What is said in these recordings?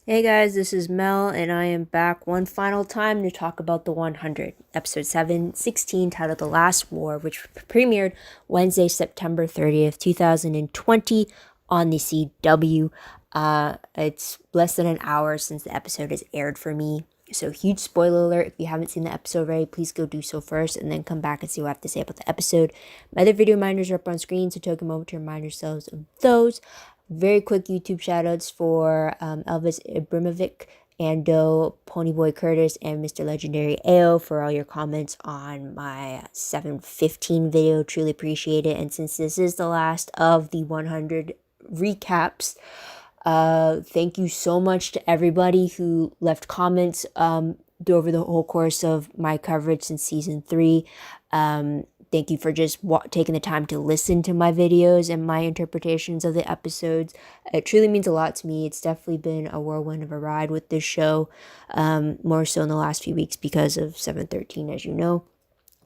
Hey guys, this is Mel, and I am back one final time to talk about the 100, episode 716, titled The Last War, which premiered Wednesday, September 30th, 2020, on the CW. It's less than an hour since the episode has aired for me. So, huge spoiler alert. If you haven't seen the episode already, please go do so first and then come back and see what I have to say about the episode. My other video reminders are up on screen, so take a moment to remind yourselves of those. Very quick YouTube shoutouts for Elvis Ibrahimovic, Ando, Ponyboy Curtis, and Mr. Legendary AO for all your comments on my 715 video. Truly appreciate it. And since this is the last of the 100 recaps, thank you so much to everybody who left comments over the whole course of my coverage since season 3. Thank you for just taking the time to listen to my videos and my interpretations of the episodes. It truly means a lot to me. It's definitely been a whirlwind of a ride with this show, more so in the last few weeks because of 713, as you know.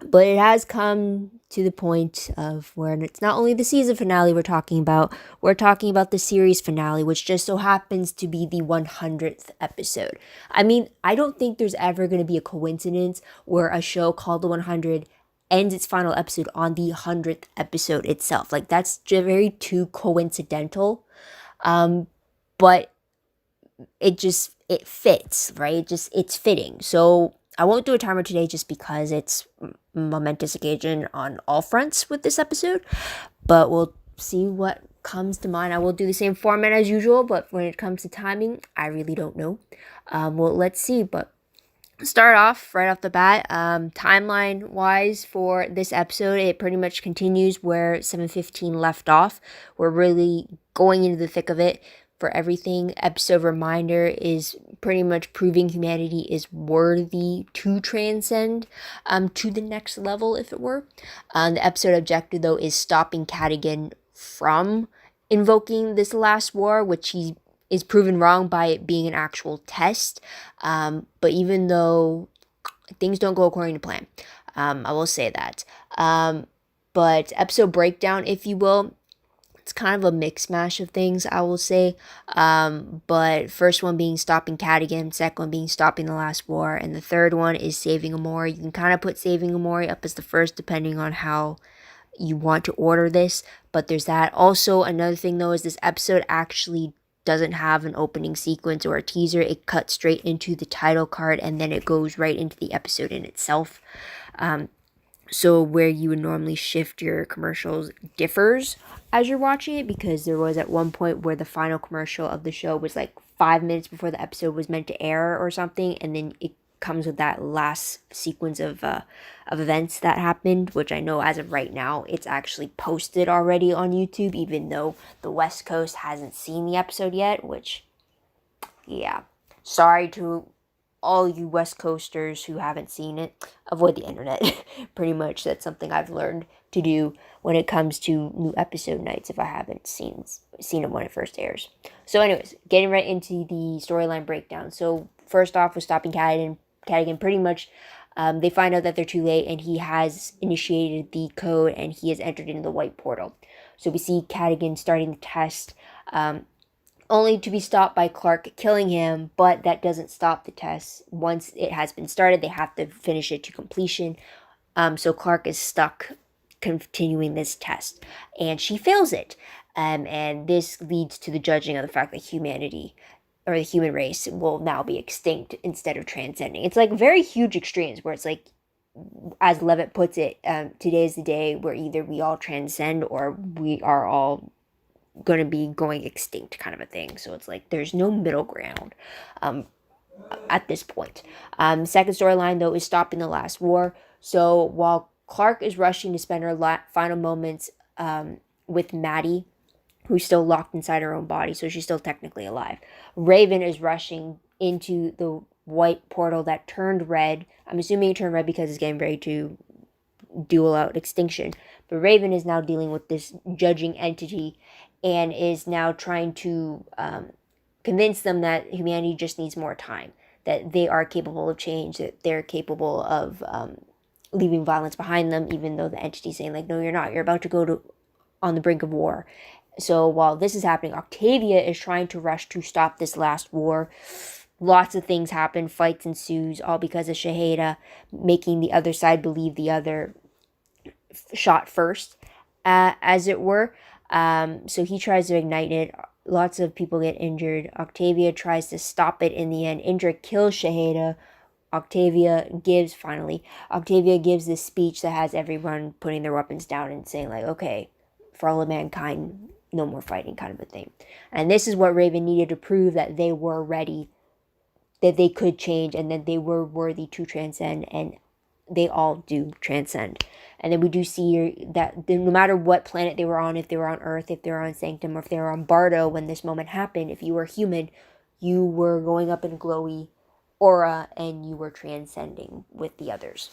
But it has come to the point of where it's not only the season finale we're talking about the series finale, which just so happens to be the 100th episode. I mean, I don't think there's ever going to be a coincidence where a show called The 100 ends its final episode on the 100th episode itself. Like, that's very too coincidental. But it fits, right? It's fitting. So I won't do a timer today just because it's momentous occasion on all fronts with this episode, but we'll see what comes to mind. I will do the same format as usual, but when it comes to timing, I really don't know. Well, let's see. But start off right off the bat, timeline wise for this episode, it pretty much continues where 715 left off. We're really going into the thick of it for everything. Episode reminder is pretty much proving humanity is worthy to transcend to the next level, if it were. The episode objective, though, is stopping Cadigan from invoking this last war, which he is proven wrong by it being an actual test. But even though things don't go according to plan, I will say that. But episode breakdown, if you will, it's kind of a mix mash of things, I will say. But first one being stopping Cadigan, second one being stopping the last war, and the third one is saving Amore. You can kind of put saving Amore up as the first, depending on how you want to order this. But there's that. Also, another thing though is this episode actually doesn't have an opening sequence or a teaser. It cuts straight into the title card and then it goes right into the episode in itself. So where you would normally shift your commercials differs as you're watching it, because there was at one point where the final commercial of the show was like 5 minutes before the episode was meant to air or something, and then it comes with that last sequence of events that happened, which I know as of right now it's actually posted already on YouTube, even though the West Coast hasn't seen the episode yet, which, yeah, sorry to all you West Coasters who haven't seen it. Avoid the internet. Pretty much that's something I've learned to do when it comes to new episode nights if I haven't seen it when it first airs. So anyways, getting right into the storyline breakdown. So first off with stopping Cadigan pretty much they find out that they're too late and he has initiated the code and he has entered into the white portal. So we see Cadigan starting the test, only to be stopped by Clark killing him, but that doesn't stop the test. Once it has been started, they have to finish it to completion. So Clark is stuck continuing this test, and she fails it. And this leads to the judging of the fact that humanity, or the human race, will now be extinct instead of transcending. It's like very huge extremes where it's like, as Levitt puts it, today is the day where either we all transcend or we are all going to be going extinct, kind of a thing. So it's like there's no middle ground at this point. Second storyline though is stopping the last war. So while Clark is rushing to spend her final moments with Maddie, who's still locked inside her own body, so she's still technically alive, Raven is rushing into the white portal that turned red. I'm assuming it turned red because it's getting ready to duel out extinction. But Raven is now dealing with this judging entity and is now trying to convince them that humanity just needs more time, that they are capable of change, that they're capable of leaving violence behind them, even though the entity's saying, like, no, you're not. You're about to go on the brink of war. So while this is happening, Octavia is trying to rush to stop this last war. Lots of things happen, fights ensues, all because of Shaheda making the other side believe the other shot first, as it were. So he tries to ignite it. Lots of people get injured. Octavia tries to stop it in the end. Indra kills Shaheda. Octavia gives this speech that has everyone putting their weapons down and saying, like, okay, for all of mankind, no more fighting, kind of a thing. And this is what Raven needed to prove that they were ready, that they could change, and that they were worthy to transcend, and they all do transcend. And then we do see that no matter what planet they were on, if they were on Earth, if they were on Sanctum, or if they were on Bardo when this moment happened, if you were human, you were going up in a glowy aura and you were transcending with the others.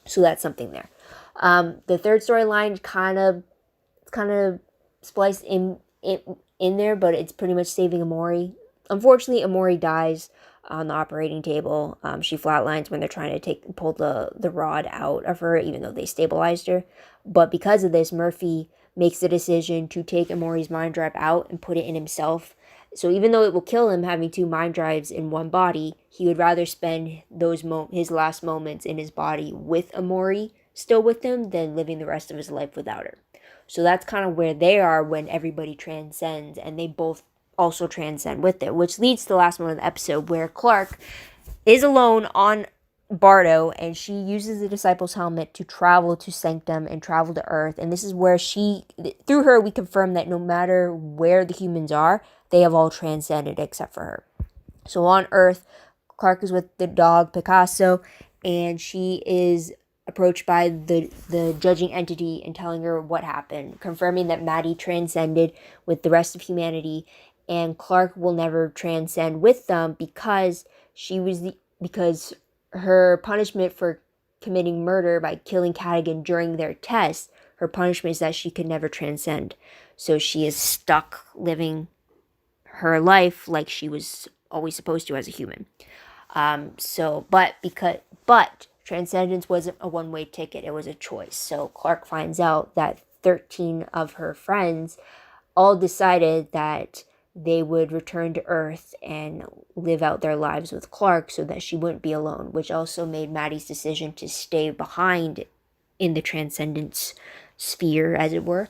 So that's something there. The third storyline kind of spliced in there, but it's pretty much saving Amore. Unfortunately, Amore dies on the operating table. She flatlines when they're trying to pull the rod out of her, even though they stabilized her. But because of this, Murphy makes the decision to take Amore's mind drive out and put it in himself. So even though it will kill him having two mind drives in one body, he would rather spend his last moments in his body with Amore still with him than living the rest of his life without her. So that's kind of where they are when everybody transcends, and they both also transcend with it, which leads to the last moment of the episode where Clark is alone on Bardo, and she uses the Disciple's helmet to travel to Sanctum and travel to Earth. And this is where through her, we confirm that no matter where the humans are, they have all transcended except for her. So on Earth, Clark is with the dog Picasso, and she is approached by the judging entity and telling her what happened, confirming that Maddie transcended with the rest of humanity, and Clark will never transcend with them because because her punishment for committing murder by killing Cadigan during their test, her punishment is that she could never transcend. So she is stuck living her life like she was always supposed to as a human. But transcendence wasn't a one-way ticket, it was a choice. So Clark finds out that 13 of her friends all decided that they would return to Earth and live out their lives with Clark so that she wouldn't be alone, which also made Maddie's decision to stay behind in the transcendence sphere, as it were,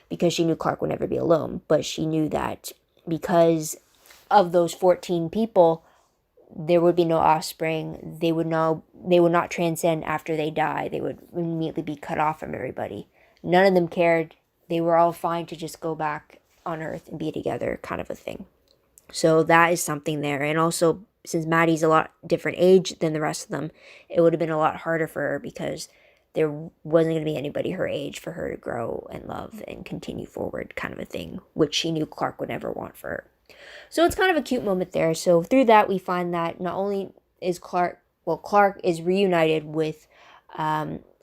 because she knew Clark would never be alone. But she knew that because of those 14 people, there would be no offspring. They would not transcend after they die. They would immediately be cut off from everybody. None of them cared. They were all fine to just go back on Earth and be together, kind of a thing. So that is something there. And also, since Maddie's a lot different age than the rest of them, it would have been a lot harder for her because there wasn't going to be anybody her age for her to grow and love and continue forward, kind of a thing, which she knew Clark would never want for her. So it's kind of a cute moment there. So through that, we find that not only is Clark is reunited with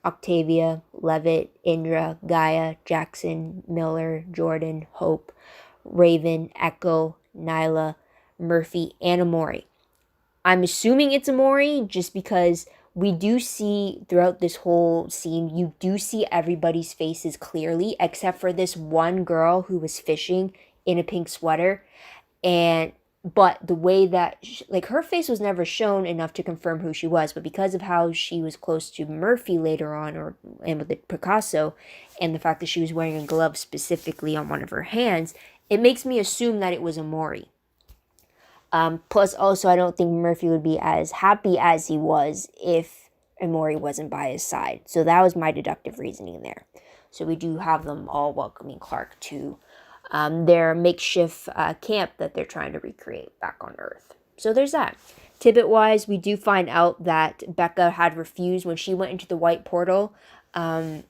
Octavia, Levitt, Indra, Gaia, Jackson, Miller, Jordan, Hope, Raven, Echo, Nyla, Murphy, and Amore. I'm assuming it's Amore just because we do see throughout this whole scene, you do see everybody's faces clearly, except for this one girl who was fishing in a pink sweater. But the way that, her face was never shown enough to confirm who she was, but because of how she was close to Murphy later on, and with the Picasso, and the fact that she was wearing a glove specifically on one of her hands, it makes me assume that it was Amore. Plus, also, I don't think Murphy would be as happy as he was if Amore wasn't by his side. So that was my deductive reasoning there. So we do have them all welcoming Clark to their makeshift camp that they're trying to recreate back on Earth. So there's that. Tidbit-wise, we do find out that Becca had refused when she went into the white portal. The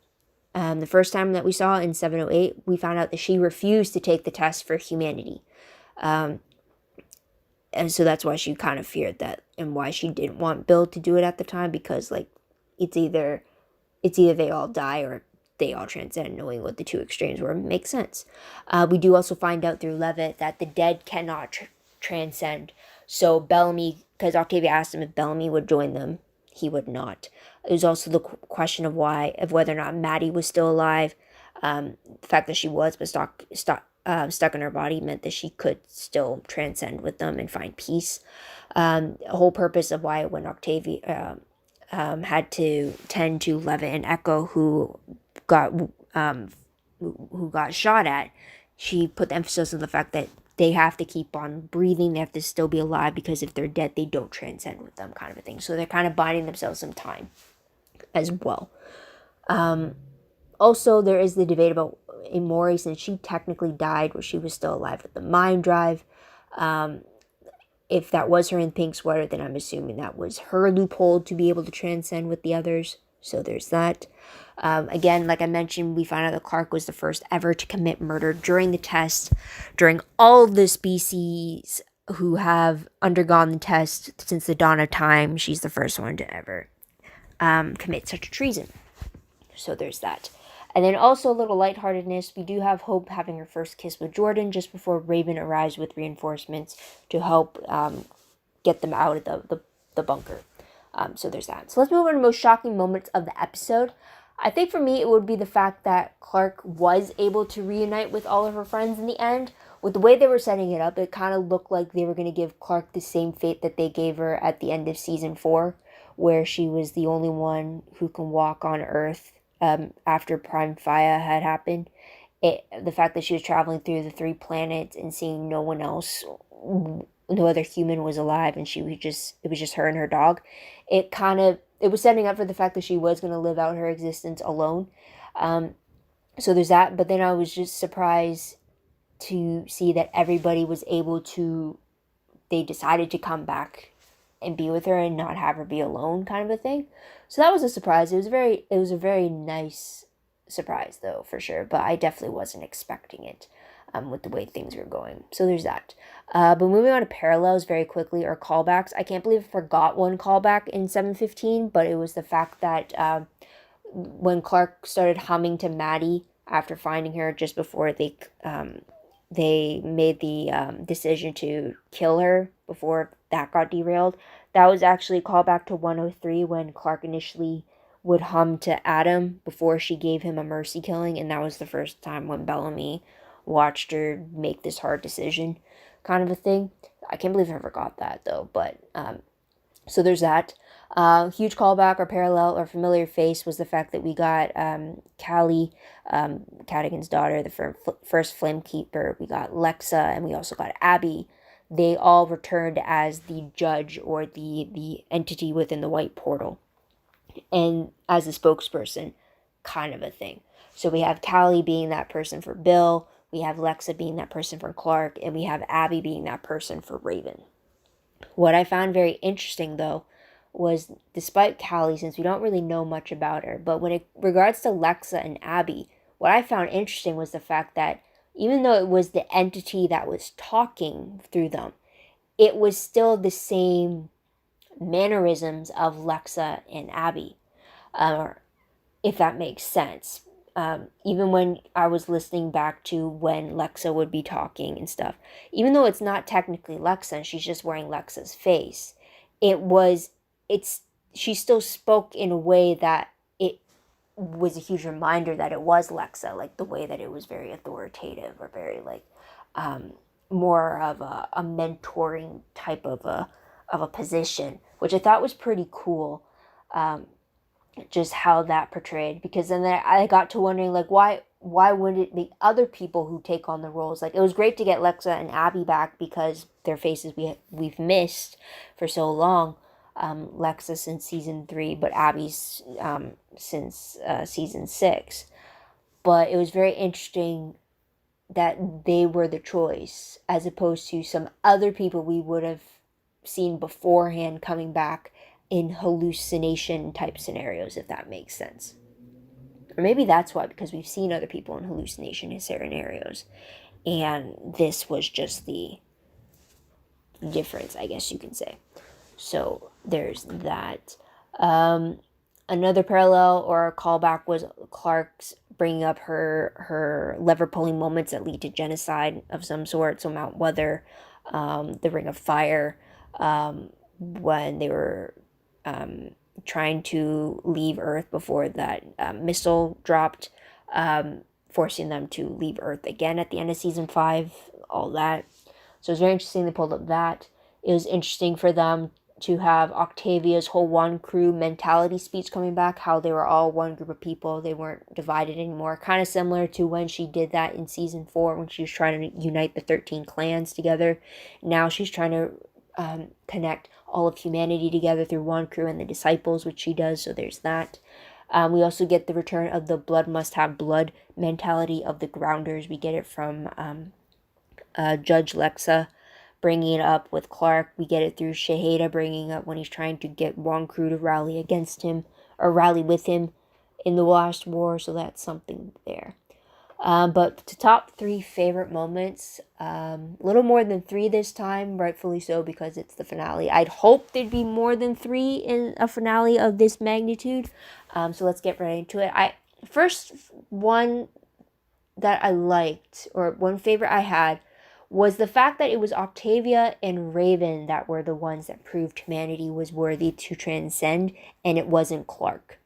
first time that we saw in 708, we found out that she refused to take the test for humanity. And so that's why she kind of feared that, and why she didn't want Bill to do it at the time, because it's either they all die or they all transcend. Knowing what the two extremes were makes sense. We do also find out through Levitt that the dead cannot transcend. So Bellamy, because Octavia asked him if Bellamy would join them, he would not. It was also the question of whether or not Maddie was still alive. The fact that she was, but stuck in her body meant that she could still transcend with them and find peace. The whole purpose of why when Octavia had to tend to Levitt and Echo, got who got shot at, she put the emphasis on the fact that they have to keep on breathing, they have to still be alive, because if they're dead, they don't transcend with them, kind of a thing. So they're kind of biding themselves some time as well. Also, there is the debate about Amore, since she technically died where she was still alive with the mind drive. If that was her in pink sweater, then I'm assuming that was her loophole to be able to transcend with the others. So there's that. Again, like I mentioned, we found out that Clark was the first ever to commit murder during the test. During all of the species who have undergone the test since the dawn of time, she's the first one to ever commit such a treason. So there's that. And then also a little lightheartedness. We do have Hope having her first kiss with Jordan just before Raven arrives with reinforcements to help get them out of the bunker. So there's that. So let's move on to the most shocking moments of the episode. I think for me, it would be the fact that Clark was able to reunite with all of her friends in the end. With the way they were setting it up, it kind of looked like they were going to give Clark the same fate that they gave her at the end of season 4, where she was the only one who can walk on Earth after Prime Fire had happened. The fact that she was traveling through the 3 planets and seeing no one else, no other human was alive, and it was just her and her dog. It was setting up for the fact that she was going to live out her existence alone. So there's that. But then I was just surprised to see that everybody was able to, they decided to come back and be with her and not have her be alone, kind of a thing. So that was a surprise. It was a very nice surprise, though, for sure. But I definitely wasn't expecting it with the way things were going. So there's that. But moving on to parallels very quickly, or callbacks. I can't believe I forgot one callback in 7:15, but it was the fact that when Clark started humming to Maddie after finding her just before they made the decision to kill her before that got derailed. That was actually a callback to 103 when Clark initially would hum to Adam before she gave him a mercy killing, and that was the first time when Bellamy watched her make this hard decision, kind of a thing. I can't believe I forgot that, though, but so there's that. Huge callback or parallel or familiar face was the fact that we got Callie, Cadigan's daughter, the first Flame Keeper. We got Lexa, and we also got Abby. They all returned as the judge or the entity within the white portal, and as a spokesperson, kind of a thing. So we have Callie being that person for Bill, we have Lexa being that person for Clark, and we have Abby being that person for Raven. What I found very interesting, though, was despite Callie, since we don't really know much about her, but when it regards to Lexa and Abby, what I found interesting was the fact that even though it was the entity that was talking through them, it was still the same mannerisms of Lexa and Abby, if that makes sense. Even when I was listening back to when Lexa would be talking and stuff, even though it's not technically Lexa and she's just wearing Lexa's face, she still spoke in a way that it was a huge reminder that it was Lexa, like the way that it was very authoritative or very like more of a mentoring type of a position, which I thought was pretty cool. Just how that portrayed, because then I got to wondering, like, why wouldn't it be other people who take on the roles? Like, it was great to get Lexa and Abby back because their faces we've missed for so long. Lexa since season 3, but Abby's since season 6. But it was very interesting that they were the choice as opposed to some other people we would have seen beforehand coming back in hallucination type scenarios, if that makes sense. Or maybe that's why, because we've seen other people in hallucination scenarios, and this was just the difference, I guess you can say. So there's that. Another parallel or callback was Clark's bringing up her lever pulling moments that lead to genocide of some sort. So Mount Weather, the Ring of Fire, when they were trying to leave Earth before that missile dropped. forcing them to leave Earth again at the end of season 5, all that. So it was very interesting they pulled up that. It was interesting for them to have Octavia's whole one crew mentality speech coming back, how they were all one group of people, they weren't divided anymore. Kind of similar to when she did that in season 4 when she was trying to unite the 13 clans together. Now she's trying to connect all of humanity together through one crew and the disciples, which she does, so there's that. We also get the return of the blood must have blood mentality of the grounders. We get it from Judge Lexa bringing it up with Clark. We get it through Shaheda bringing up when he's trying to get one crew to rally against him or rally with him in the last war, so that's something there. But to top 3 favorite moments, a little more than 3 this time, rightfully so because it's the finale. I'd hope there'd be more than 3 in a finale of this magnitude. So let's get right into it. First one that I liked, or one favorite I had, was the fact that it was Octavia and Raven that were the ones that proved humanity was worthy to transcend, and it wasn't Clark.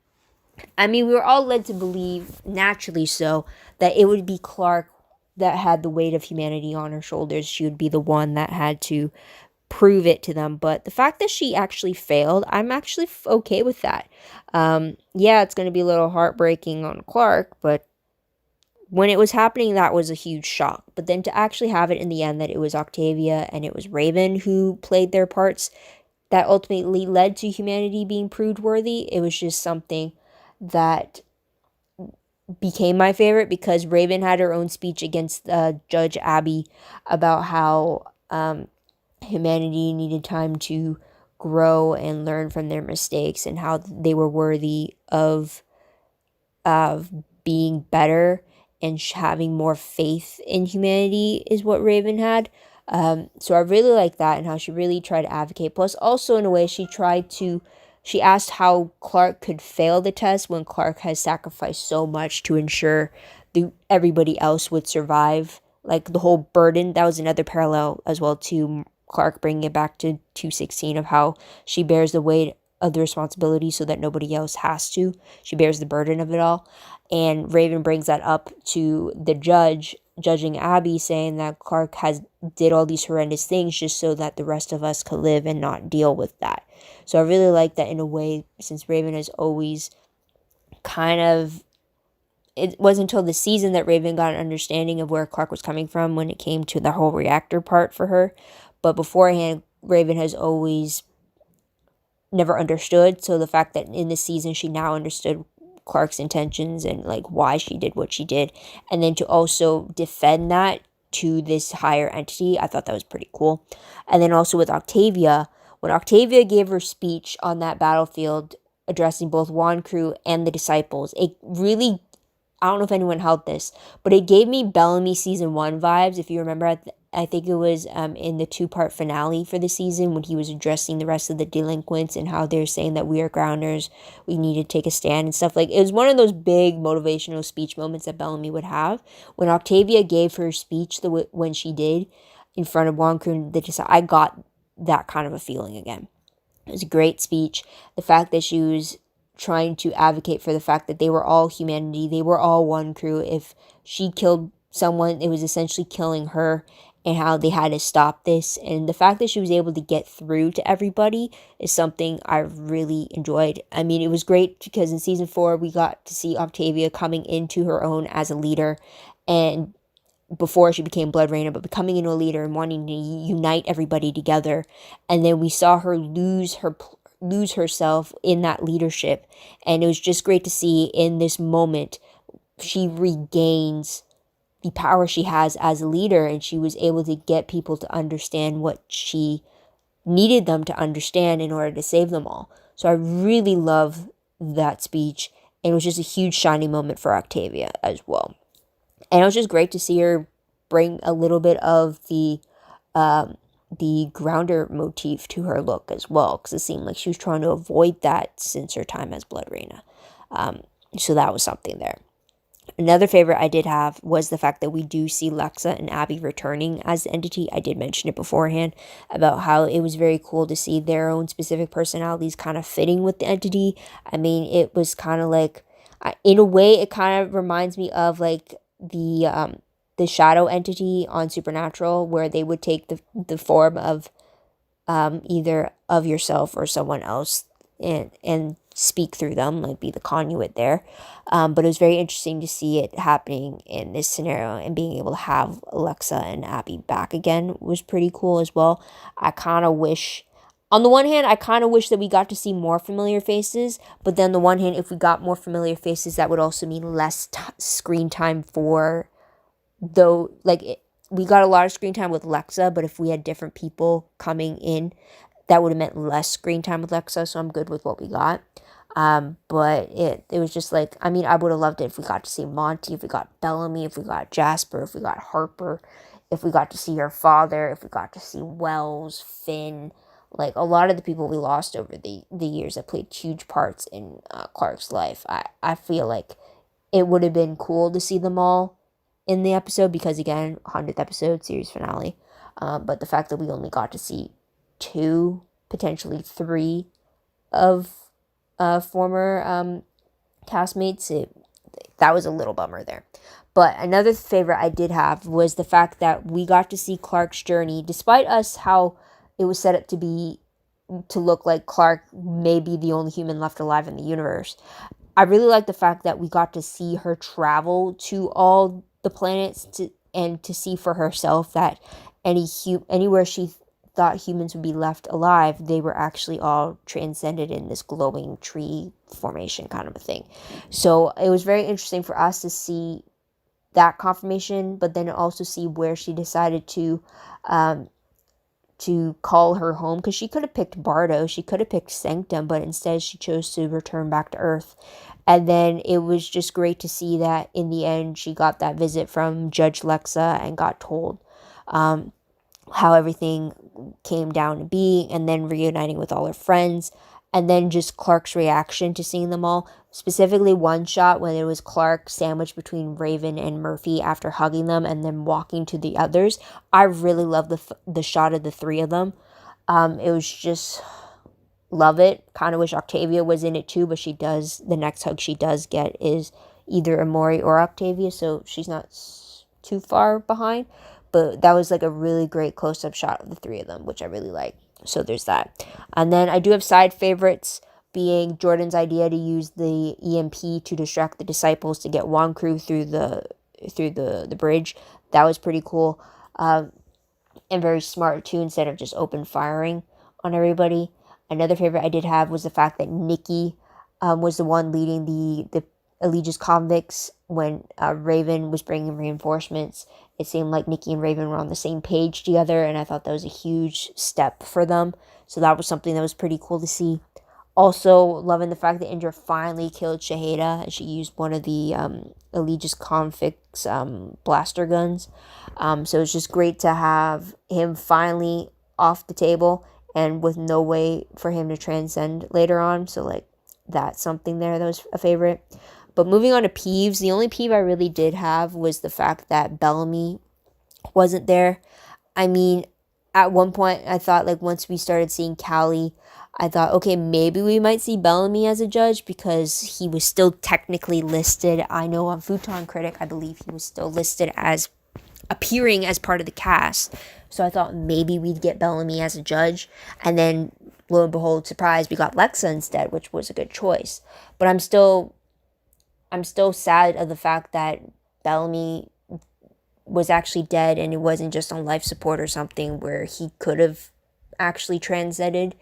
I mean, we were all led to believe, naturally so, that it would be Clark that had the weight of humanity on her shoulders. She would be the one that had to prove it to them. But the fact that she actually failed, I'm actually okay with that. Yeah, it's going to be a little heartbreaking on Clark, but when it was happening, that was a huge shock. But then to actually have it in the end that it was Octavia and it was Raven who played their parts that ultimately led to humanity being proved worthy, it was just something that became my favorite because Raven had her own speech against Judge Abby about how humanity needed time to grow and learn from their mistakes and how they were worthy of being better and having more faith in humanity is what Raven had. So I really like that and how she really tried to advocate. Plus, also in a way, she asked how Clark could fail the test when Clark has sacrificed so much to ensure everybody else would survive. Like the whole burden, that was another parallel as well to Clark bringing it back to 216 of how she bears the weight of the responsibility so that nobody else has to. She bears the burden of it all. And Raven brings that up to the judging Abby, saying that Clark did all these horrendous things just so that the rest of us could live and not deal with that. So I really like that in a way, since Raven has always it wasn't until the season that Raven got an understanding of where Clark was coming from when it came to the whole reactor part for her. But beforehand, Raven has always never understood. So the fact that in this season she now understood Clark's intentions and like why she did what she did, and then to also defend that to this higher entity, I thought that was pretty cool. And then also with Octavia, when Octavia gave her speech on that battlefield addressing both Juan Crew and the disciples, it really, I don't know if anyone held this, but it gave me Bellamy season 1 vibes. If you remember, I think it was in the 2-part finale for the season when he was addressing the rest of the delinquents and how they're saying that we are grounders, we need to take a stand and stuff. Like, it was one of those big motivational speech moments that Bellamy would have. When Octavia gave her speech when she did in front of Juan Crew, I got that kind of a feeling again. It was a great speech. The fact that she was trying to advocate for the fact that they were all humanity, they were all one crew. If she killed someone, it was essentially killing her, and how they had to stop this. And the fact that she was able to get through to everybody is something I really enjoyed. I mean, it was great because in season 4 we got to see Octavia coming into her own as a leader, and before she became Blood Raina, but becoming into a leader and wanting to unite everybody together. And then we saw her lose herself in that leadership, and it was just great to see in this moment she regains the power she has as a leader, and she was able to get people to understand what she needed them to understand in order to save them all. So I really love that speech, and it was just a huge shining moment for Octavia as well. And it was just great to see her bring a little bit of the grounder motif to her look as well, because it seemed like she was trying to avoid that since her time as Blood Raina. So that was something there. Another favorite I did have was the fact that we do see Lexa and Abby returning as the entity. I did mention it beforehand about how it was very cool to see their own specific personalities kind of fitting with the entity. I mean, it was kind of like, in a way, it kind of reminds me of like the shadow entity on Supernatural, where they would take the form of either of yourself or someone else, and speak through them, like be the conduit there. But it was very interesting to see it happening in this scenario, and being able to have Lexa and Abby back again was pretty cool as well. I kind of wish, on the one hand, I kind of wish that we got to see more familiar faces, but then on the one hand, if we got more familiar faces, that would also mean less screen time for, though, like we got a lot of screen time with Lexa, but if we had different people coming in, that would have meant less screen time with Lexa, so I'm good with what we got. But it was just like, I mean, I would have loved it if we got to see Monty, if we got Bellamy, if we got Jasper, if we got Harper, if we got to see her father, if we got to see Wells, Finn, like a lot of the people we lost over the years that played huge parts in Clark's life. I feel like it would have been cool to see them all in the episode, because again, 100th episode, series finale. But the fact that we only got to see 2, potentially 3 of former castmates, that was a little bummer there. But another favorite I did have was the fact that we got to see Clark's journey, despite us how it was set up to look like Clark may be the only human left alive in the universe. I really like the fact that we got to see her travel to all the planets to see for herself that anywhere she thought humans would be left alive, they were actually all transcended in this glowing tree formation kind of a thing. So it was very interesting for us to see that confirmation, but then also see where she decided to call her home, because she could have picked Bardo, she could have picked Sanctum, but instead she chose to return back to Earth. And then it was just great to see that in the end she got that visit from Judge Lexa and got told how everything came down to be, and then reuniting with all her friends, and then just Clark's reaction to seeing them all. Specifically one shot when it was Clark sandwiched between Raven and Murphy after hugging them and then walking to the others. I really love the shot of the 3 of them. It was just, love it. Kind of wish Octavia was in it too, but the next hug she does get is either Amore or Octavia, so she's not too far behind. But that was like a really great close-up shot of the 3 of them, which I really like. So there's that. And then I do have side favorites, being Jordan's idea to use the EMP to distract the disciples to get Wonkru through the bridge. That was pretty cool. And very smart too, instead of just open firing on everybody. Another favorite I did have was the fact that Nikki was the one leading the Allegiance convicts when Raven was bringing reinforcements. It seemed like Nikki and Raven were on the same page together, and I thought that was a huge step for them. So that was something that was pretty cool to see. Also, loving the fact that Indra finally killed Shaheda, and she used one of the Allegiance convicts' blaster guns. So it's just great to have him finally off the table, and with no way for him to transcend later on. So, like, that's something there that was a favorite. But moving on to peeves, the only peeve I really did have was the fact that Bellamy wasn't there. I mean, at one point, I thought, like, once we started seeing Callie, I thought, okay, maybe we might see Bellamy as a judge, because he was still technically listed. I know on Futon Critic, I believe he was still listed as appearing as part of the cast. So I thought maybe we'd get Bellamy as a judge. And then, lo and behold, surprise, we got Lexa instead, which was a good choice. But I'm still sad of the fact that Bellamy was actually dead, and it wasn't just on life support or something where he could have actually transcended.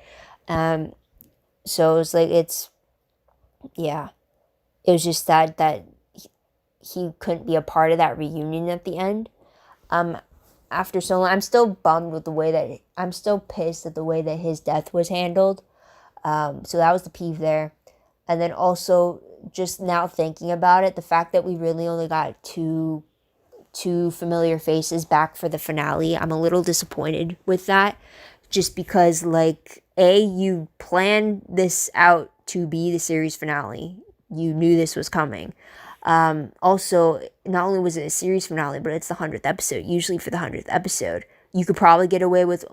So it was like, it was just sad that he couldn't be a part of that reunion at the end. After so long, I'm still bummed with I'm still pissed at the way that his death was handled. So that was the peeve there. And then also, just now thinking about it, the fact that we really only got two familiar faces back for the finale, I'm a little disappointed with that, just because, like, you planned this out to be the series finale. You knew this was coming. Also, not only was it a series finale, but it's the 100th episode. Usually for the 100th episode, you could probably get away with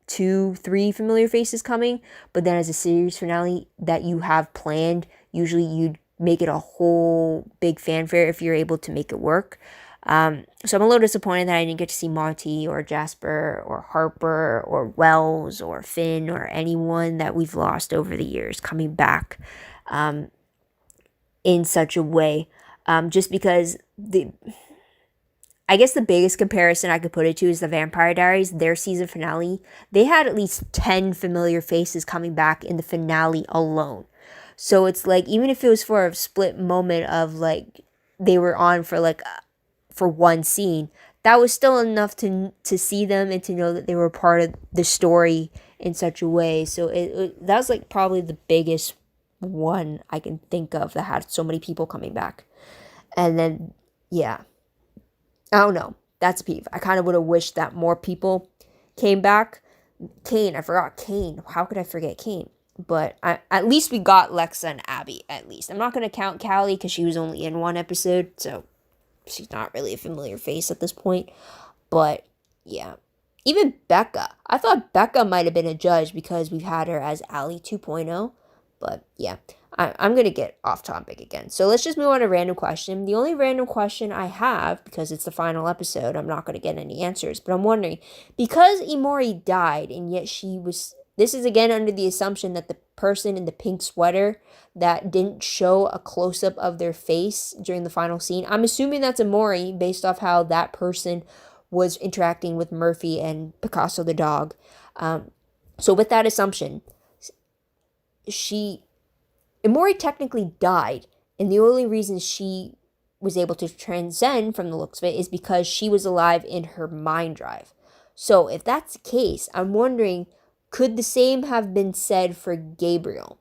2-3 familiar faces coming, but then as a series finale that you have planned, usually you'd make it a whole big fanfare if you're able to make it work. So I'm a little disappointed that I didn't get to see Monty or Jasper or Harper or Wells or Finn or anyone that we've lost over the years coming back in such a way. Just because I guess the biggest comparison I could put it to is the Vampire Diaries, their season finale. They had at least 10 familiar faces coming back in the finale alone. So it's like, even if it was for a split moment of like they were on for like for one scene, that was still enough to see them and to know that they were part of the story in such a way. So that was like probably the biggest one I can think of that had so many people coming back. And then, yeah. I don't know. That's a peeve. I kind of would have wished that more people came back. Kane, I forgot Kane. How could I forget Kane? But at least we got Lexa and Abby, at least. I'm not going to count Callie because she was only in one episode, so she's not really a familiar face at this point. But, yeah. Even Becca. I thought Becca might have been a judge because we've had her as Allie 2.0. But, yeah. I'm going to get off topic again. So let's just move on to random question. The only random question I have, because it's the final episode, I'm not going to get any answers, but I'm wondering, because Amore died and yet this is again under the assumption that the person in the pink sweater that didn't show a close-up of their face during the final scene, I'm assuming that's Amore based off how that person was interacting with Murphy and Picasso the dog. So with that assumption, Amore technically died, and the only reason she was able to transcend from the looks of it is because she was alive in her mind drive. So if that's the case, I'm wondering, could the same have been said for Gabriel?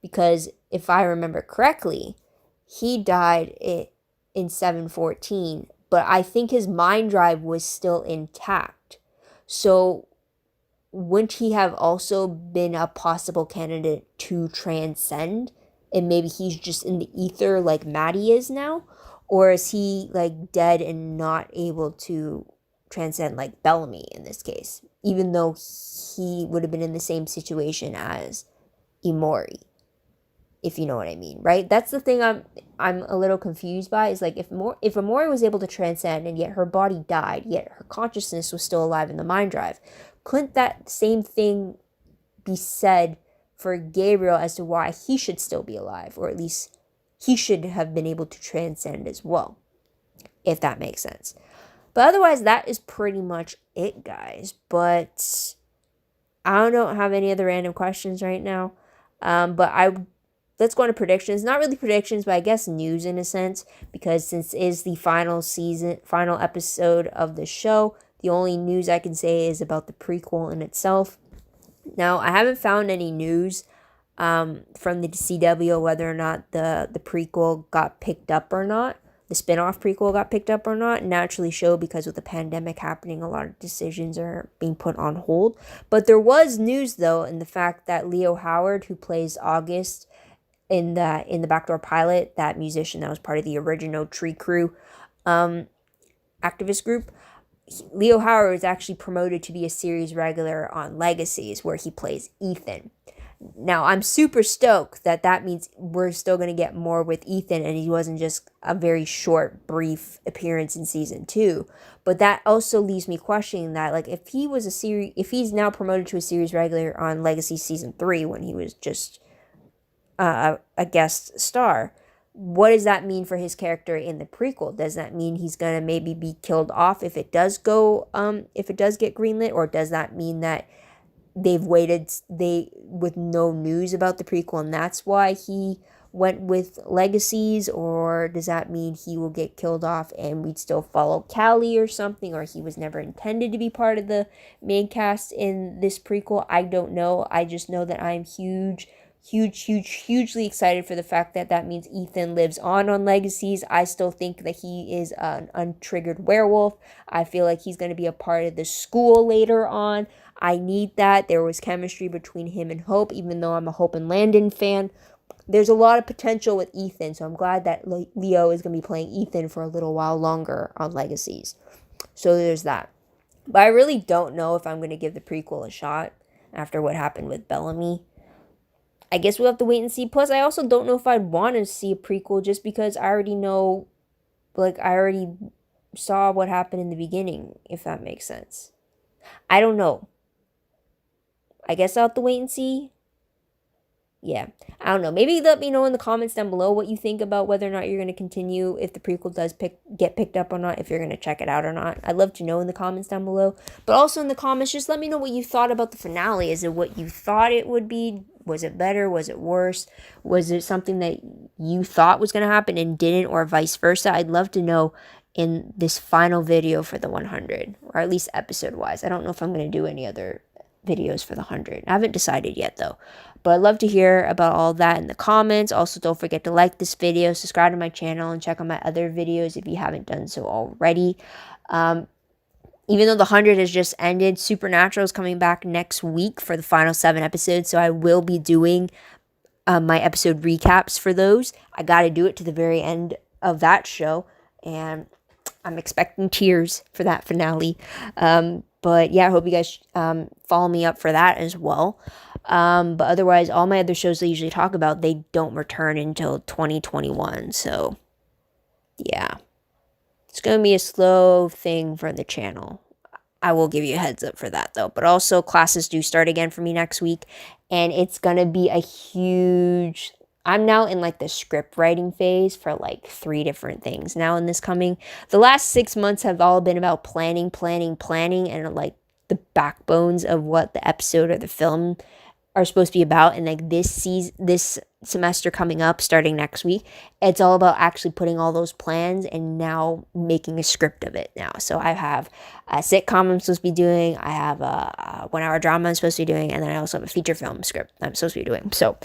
Because if I remember correctly, he died in 714, but I think his mind drive was still intact. So wouldn't he have also been a possible candidate to transcend? And maybe he's just in the ether like Maddie is now? Or is he like dead and not able to transcend like Bellamy in this case? Even though he would have been in the same situation as Amore, if you know what I mean, right? That's the thing I'm a little confused by, is like if Amore was able to transcend and yet her body died, yet her consciousness was still alive in the mind drive, couldn't that same thing be said for Gabriel as to why he should still be alive, or at least he should have been able to transcend as well, if that makes sense. But otherwise, that is pretty much it, guys. But I don't have any other random questions right now. Let's go on to predictions. Not really predictions, but I guess news in a sense, because since it is the final episode of the show, the only news I can say is about the prequel in itself. Now, I haven't found any news from the CW whether or not the prequel got picked up or not. The spin-off prequel got picked up or not. Naturally so, because with the pandemic happening, a lot of decisions are being put on hold. But there was news, though, in the fact that Leo Howard, who plays August in the Backdoor Pilot, that musician that was part of the original Tree Crew activist group, Leo Howard is actually promoted to be a series regular on Legacies, where he plays Ethan. Now, I'm super stoked that means we're still going to get more with Ethan, and he wasn't just a very short, brief appearance in season 2. But that also leaves me questioning that, like, if he's now promoted to a series regular on Legacy season 3 when he was just a guest star, what does that mean for his character in the prequel? Does that mean he's gonna maybe be killed off if it does get greenlit, or does that mean that they've waited with no news about the prequel and that's why he went with Legacies? Or does that mean he will get killed off and we'd still follow Callie or something, or he was never intended to be part of the main cast in this prequel? I don't know. I just know that I'm hugely excited for the fact that means Ethan lives on Legacies. I still think that he is an untriggered werewolf. I feel like he's going to be a part of the school later on. I need that. There was chemistry between him and Hope, even though I'm a Hope and Landon fan. There's a lot of potential with Ethan, so I'm glad that Leo is going to be playing Ethan for a little while longer on Legacies. So there's that. But I really don't know if I'm going to give the prequel a shot after what happened with Bellamy. I guess we'll have to wait and see. Plus, I also don't know if I'd want to see a prequel just because I already know, like, I already saw what happened in the beginning, if that makes sense. I don't know. I guess I'll have to wait and see. Yeah, I don't know. Maybe let me know in the comments down below what you think about whether or not you're going to continue, if the prequel does get picked up or not, if you're going to check it out or not. I'd love to know in the comments down below. But also in the comments, just let me know what you thought about the finale. Is it what you thought it would be? Was it better? Was it worse? Was it something that you thought was going to happen and didn't, or vice versa? I'd love to know in this final video for the 100, or at least episode-wise. I don't know if I'm going to do any other videos for the 100. I haven't decided yet, though. But I'd love to hear about all that in the comments. Also, don't forget to like this video, subscribe to my channel, and check out my other videos if you haven't done so already. Even though the 100 has just ended, Supernatural is coming back next week for the final 7 episodes. So I will be doing my episode recaps for those. I got to do it to the very end of that show. And I'm expecting tears for that finale. But yeah, I hope you guys follow me up for that as well. But otherwise, all my other shows I usually talk about, they don't return until 2021. So yeah, it's going to be a slow thing for the channel. I will give you a heads up for that, though. But also, classes do start again for me next week. And it's going to be a huge... I'm now in, like, the script writing phase for, like, 3 different things now in this coming. The last 6 months have all been about planning, and, like, the backbones of what the episode or the film are supposed to be about. And, like, this semester coming up, starting next week, it's all about actually putting all those plans and now making a script of it now. So I have a sitcom I'm supposed to be doing, I have a 1-hour drama I'm supposed to be doing, and then I also have a feature film script I'm supposed to be doing. So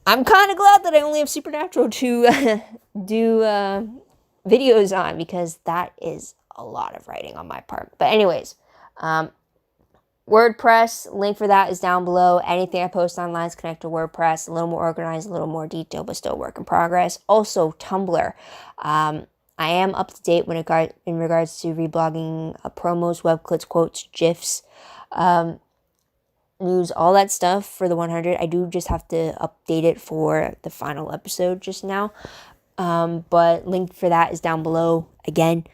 I'm kind of glad that I only have Supernatural to do videos on, because that is a lot of writing on my part. But anyways, WordPress, link for that is down below. Anything I post online is connected to WordPress. A little more organized, a little more detailed, but still work in progress. Also, Tumblr. I am up to date in regards to reblogging promos, web clips, quotes, GIFs, news, all that stuff for the 100. I do just have to update it for the final episode just now. But link for that is down below. Again,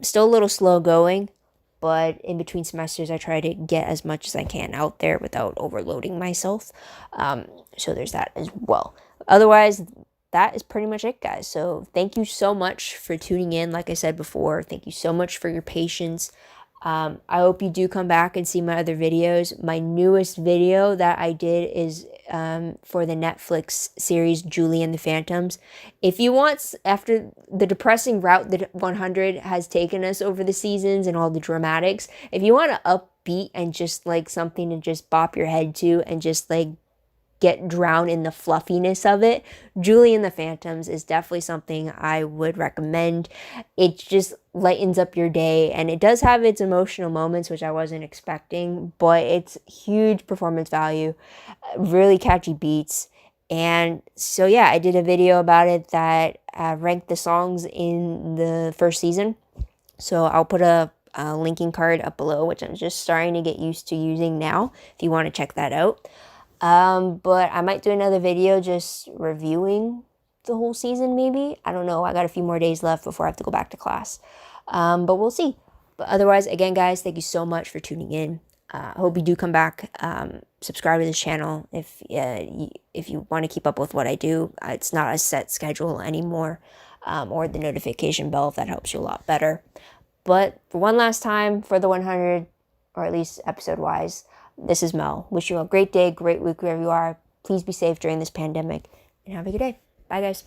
still a little slow going, but in between semesters, I try to get as much as I can out there without overloading myself. So there's that as well. Otherwise, that is pretty much it, guys. So thank you so much for tuning in. Like I said before, thank you so much for your patience. I hope you do come back and see my other videos. My newest video that I did is for the Netflix series Julie and the Phantoms. If you want, after the depressing route that 100 has taken us over the seasons and all the dramatics, if you want to upbeat and just like something to just bop your head to and just like get drowned in the fluffiness of it, Julie and the Phantoms is definitely something I would recommend. It just lightens up your day, and it does have its emotional moments, which I wasn't expecting, but it's huge performance value, really catchy beats. And so yeah, I did a video about it that ranked the songs in the first season. So I'll put a linking card up below, which I'm just starting to get used to using now, if you want to check that out. But I might do another video just reviewing the whole season, maybe. I don't know. I got a few more days left before I have to go back to class. But we'll see. But otherwise, again, guys, thank you so much for tuning in. I hope you do come back. Subscribe to this channel if you want to keep up with what I do. It's not a set schedule anymore. Or the notification bell if that helps you a lot better. But for one last time, for the 100, or at least episode-wise, this is Mel. Wish you a great day, great week wherever you are. Please be safe during this pandemic, and have a good day. Bye, guys.